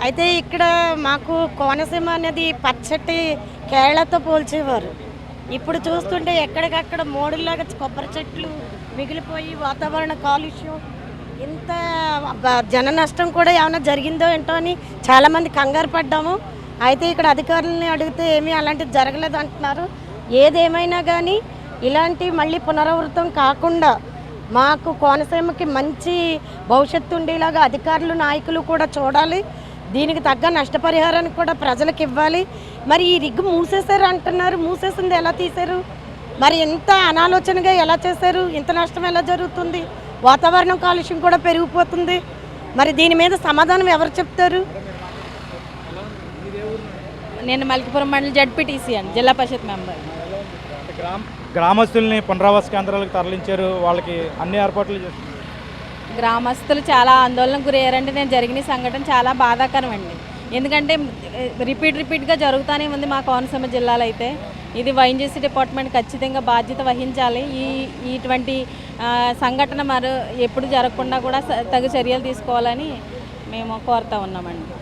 అయితే ఇక్కడ మాకు కోనసీమ అనేది పచ్చటి కేరళతో పోల్చేవారు. ఇప్పుడు చూస్తుంటే ఎక్కడికక్కడ మోడుల్లాగా కొబ్బరి చెట్లు మిగిలిపోయి వాతావరణ కాలుష్యం ఇంత జన నష్టం కూడా ఏమైనా జరిగిందో ఏంటో అని చాలామంది కంగారు పడ్డాము. అయితే ఇక్కడ అధికారులని అడిగితే ఏమీ అలాంటిది జరగలేదు అంటున్నారు. ఏదేమైనా కానీ ఇలాంటి మళ్ళీ పునరావృతం కాకుండా మాకు కోనసీమకి మంచి భవిష్యత్తు ఉండేలాగా అధికారులు నాయకులు కూడా చూడాలి. దీనికి తగ్గ నష్టపరిహారానికి కూడా ప్రజలకు ఇవ్వాలి. మరి ఈ రిగ్ మూసేశారు అంటున్నారు, మూసేసింది ఎలా తీశారు? మరి ఇంత అనాలోచనగా ఎలా చేశారు? ఇంత నష్టం ఎలా జరుగుతుంది? వాతావరణం కాలుష్యం కూడా పెరిగిపోతుంది. మరి దీని మీద సమాధానం ఎవరు చెప్తారు? నేను మల్కిపురం మండలి జడ్పీటీసీ అండి, జిల్లా పరిషత్ మెంబర్. గ్రామస్తుల్ని పునరావాస కేంద్రాలకు తరలించారు, వాళ్ళకి అన్ని ఏర్పాట్లు చేస్తారు. గ్రామస్తులు చాలా ఆందోళనకు గురయ్యారంటే నేను జరిగిన సంఘటన చాలా బాధాకరం అండి. ఎందుకంటే రిపీట్గా జరుగుతూనే ఉంది మా కోనసీమ జిల్లాలో. అయితే ఇది వైఎన్జీసీ డిపార్ట్మెంట్ ఖచ్చితంగా బాధ్యత వహించాలి. ఇటువంటి సంఘటన ఎప్పుడు జరగకుండా కూడా తగు చర్యలు తీసుకోవాలని మేము కోరుతూ ఉన్నామండి.